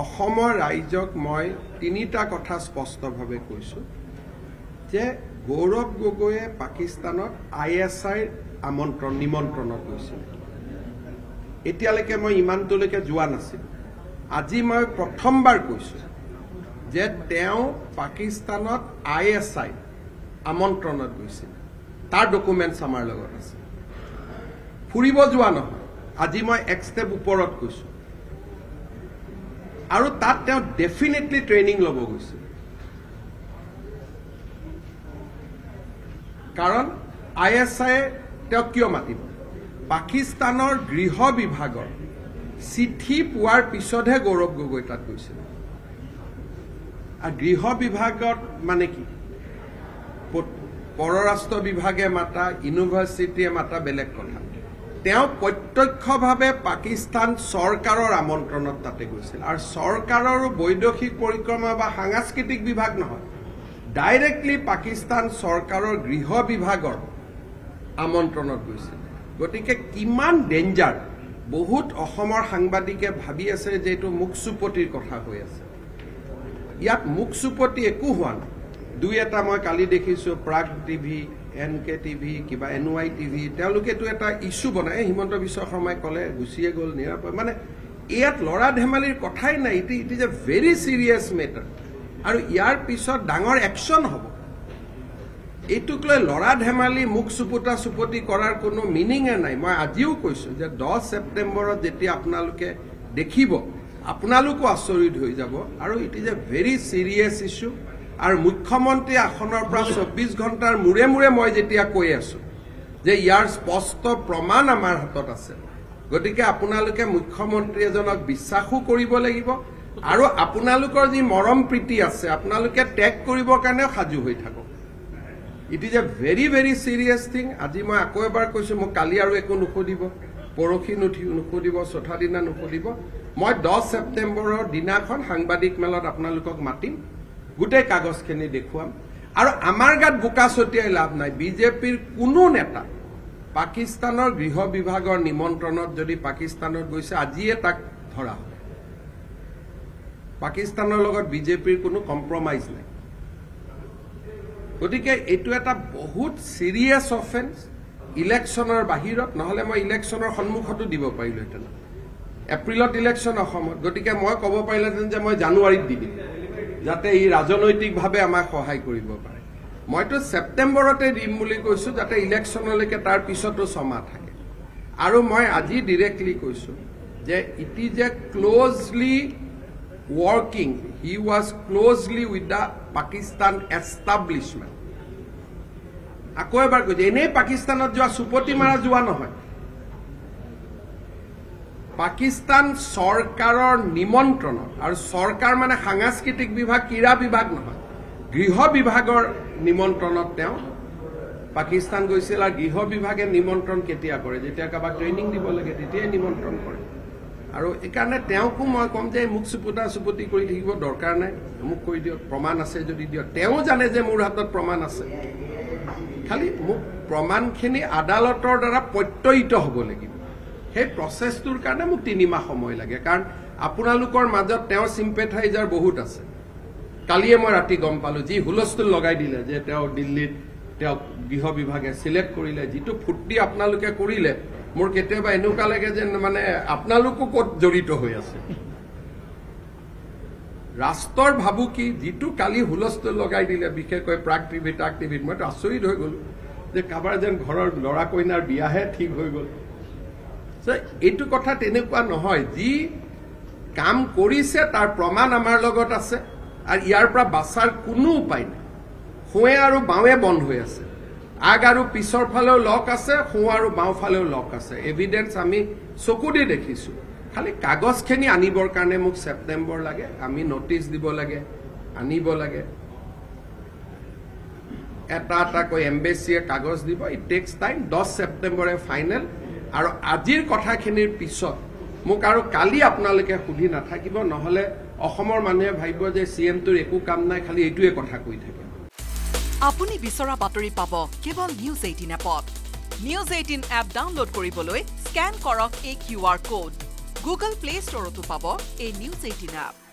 অসমৰ ৰাইজক মই তিনিটা কথা স্পষ্টভাৱে কৈছো যে গৌৰৱ গগৈয়ে পাকিস্তানত ISI নিমন্ত্ৰণত গৈছিল এতিয়ালৈকে মই ইমানটোলৈকে যোৱা নাছিল আজি মই প্ৰথমবাৰ কৈছো যে তেওঁ পাকিস্তানত ISI আমন্ত্ৰণত গৈছিল তাৰ ডকুমেন্টছ আমাৰ লগত আছে ফুৰিব যোৱা নহয় আজি মই এক ষ্টেপ ওপৰত কৈছো আৰু তাত তেওঁ ডেফিনেটলি ট্ৰেইনিং ল'ব গৈছিল কাৰণ ISI তেওঁ কিয় মাতিব পাকিস্তানৰ গৃহ বিভাগৰ চিঠি পোৱাৰ পিছতহে গৌৰৱ গগৈ তাত গৈছিল আৰু গৃহ বিভাগত মানে কি পৰৰাষ্ট্ৰ বিভাগে মাতা ইউনিভাৰ্চিটিয়ে মাতা বেলেগ কথা তেওঁ প্ৰত্যক্ষভাৱে পাকিস্তান চৰকাৰৰ আমন্ত্ৰণত তাতে গৈছিল আৰু চৰকাৰৰ বৈদেশিক পৰিক্ৰমা বা সাংস্কৃতিক বিভাগ নহয় ডাইৰেক্টলি পাকিস্তান চৰকাৰৰ গৃহ বিভাগৰ আমন্ত্ৰণত গৈছিল গতিকে কিমান ডেঞ্জাৰ বহুত অসমৰ সাংবাদিকে ভাবি আছে যে এটো মুখচুপতিৰ কথা হৈ আছে ইয়াত মুখচুপতি একো হোৱা নাই দুই এটা মই কালি দেখিছো প্ৰাগ টিভি NK টিভি কিবা NY টিভি তেওঁলোকে তো এটা ইস্যু বনায় হিমন্ত বিশ্ব শৰ্মাই কলে গুছিয়ে গল নিৰাপয় মানে ইয়াত লৰা ধেমালিৰ কথাই নাই it is a very serious matter আৰু ইয়াৰ পিছত ডাঙৰ একশন হ'ব এইটুক লৈ লৰা ধেমালি মুখ সুপতি কৰাৰ কোনো মিনিং নাই মই আজিও কৈছো যে 10 সেপ্টেম্বৰত যেতিয়া আপোনালোকে দেখিব আপোনালোকো আচৰিত হৈ যাব আৰু it is a very serious issue আৰু মুখ্যমন্ত্ৰী আসনৰ পৰা 24 ঘণ্টাৰ মুৰে মুৰে মই যেতিয়া কৈ আছো যে ইয়াৰ স্পষ্ট প্ৰমাণ আমাৰ হাতত আছে গতিকে আপোনালোকে মুখ্যমন্ত্ৰী এজনক বিশ্বাসও কৰিব লাগিব আৰু আপোনালোকৰ যি মৰম প্ৰীতি আছে আপোনালোকে টেগ কৰিবৰ কাৰণে সাজু হৈ থাকক it is a very very serious thing আজি মই আকৌ এবাৰ কৈছো মই কালি আৰু একো নুখুদিব পৰখি নুখুদিব চথা দিনা নুখুদিব মই 10 সেপ্টেম্বৰৰ দিনাখন সাংবাদিক মেলত আপোনালোকক মাতিম গোটেই কাগজখিনি দেখুৱাম আৰু আমাৰ গাত বোকা ছটিয়াই লাভ নাই বিজেপিৰ কোনো নেতা পাকিস্তানৰ গৃহ বিভাগৰ নিমন্ত্ৰণত যদি পাকিস্তানত গৈছে আজিয়ে তাক ধৰা হয় পাকিস্তানৰ লগত বিজেপিৰ কোনো কম্প্ৰমাইজ নাই গতিকে এটো এটা বহুত সিৰিয়াস অফেন্স ইলেকশনৰ বাহিৰত নহলে মই ইলেকশনৰ সন্মুখতো দিব পাৰিলোহেঁতেন এপ্ৰিলত ইলেকশন অসমত গতিকে মই ক'ব পাৰিলোহেঁতেন যে মই জানুৱাৰীত দি দিম যাতে এই ৰাজনৈতিকভাৱে আমাক সহায় কৰিব পাৰে মইতো সেপ্টেম্বৰতে দিম বুলি কৈছো যাতে ইলেকশনলৈকে তাৰ পিছতো সমা থাকে আৰু মই আজি ডাইৰেক্টলি কৈছো যে it is A closely working he was closely with the Pakistan establishment আকৌ এবাৰ কৈছে এনেই পাকিস্তানত যোৱা সুপতি মাৰা যোৱা নহয় পাকিস্তান চৰকাৰৰ নিমন্ত্ৰণত আৰু চৰকাৰ মানে সাংস্কৃতিক বিভাগ ক্ৰীড়া বিভাগ নহয় গৃহ বিভাগৰ নিমন্ত্ৰণত তেওঁ পাকিস্তান গৈছিল আৰু গৃহ বিভাগে নিমন্ত্ৰণ কেতিয়া কৰে যেতিয়া কাবাক ট্ৰেইনিং দিব লাগে তেতিয়াই নিমন্ত্ৰণ কৰে আৰু একাৰণে তেওঁকো মই কম যে মুখ সুপতি কৰি থাকিব দৰকাৰ নাই মোক কৈ দিয়ক প্ৰমাণ আছে যদি দিয়ক তেওঁ জানে যে মোৰ হাতত প্ৰমাণ আছে খালি মোক প্ৰমাণখিনি আদালতৰ দ্বাৰা প্ৰত্যয়িত হ'ব লাগিব সেই প্ৰচেছটোৰ কাৰণে মোক 3 মাহ সময় লাগে কাৰণ আপোনালোকৰ মাজত তেওঁ সিম্পেথাইজাৰ বহুত আছে কালিয়ে মই ৰাতি গম পালো যি হুলস্থুল লগাই দিলে যে তেওঁ দিল্লীত তেওঁ গৃহ বিভাগে সিলেক্ট কৰিলে যিটো ফুটি আপোনালোকে কৰিলে মোৰ কেতিয়াবা এনেকুৱা লাগে যে মানে আপোনালোকো কত জড়িত হৈ আছে ৰাষ্ট্ৰৰ ভাবুকি যিটো কালি হুলস্থুল লগাই দিলে বিশেষকৈ প্ৰাগ টিভিত মই আচৰিত হৈ গলো যে কাবাৰ যেন ঘৰৰ লৰা কইনাৰ বিয়াহে ঠিক হৈ গল এইটো কথা তেনেকুৱা নহয় যি কাম কৰিছে তাৰ প্ৰমাণ আমাৰ লগত আছে আৰু ইয়াৰ পৰা বাছাৰ কোনো উপায় নাই হোৱে আৰু বাৱে বন্ধ হৈ আছে আগ আৰু পিছৰ ফালেও লক আছে হো আৰু বাও ফালেও লক আছে এভিডেন্স আমি চকুদি দেখিছো খালি কাগজখিনি আনিবৰ কাৰণে মোক সেপ্টেম্বৰ লাগে আমি নোটিস দিব লাগে আনিব লাগে এটা কৈ এমবেসিয়ে কাগজ দিব ইট টেক্স টাইম 10 সেপ্টেম্বৰে ফাইনেল আৰু আজিৰ কথাখিনিৰ পিছত মোক আৰু কালি আপোনালোকে সুধি নাথাকিব নহলে অসমৰ মানুহে ভাবিব যে সিএম তোৰ একো কাম নাই খালি এইটোৱে কথা কৈ থাকে আপুনি বিচৰা বাতৰি পাব কেৱল নিউজ 18 এপত নিউজ 18 এপ ডাউনলোড কৰিবলৈ স্ক্যান কৰক এই QR কোড গুগল প্লে ষ্টৰতো পাব এই নিউজ 18 এপ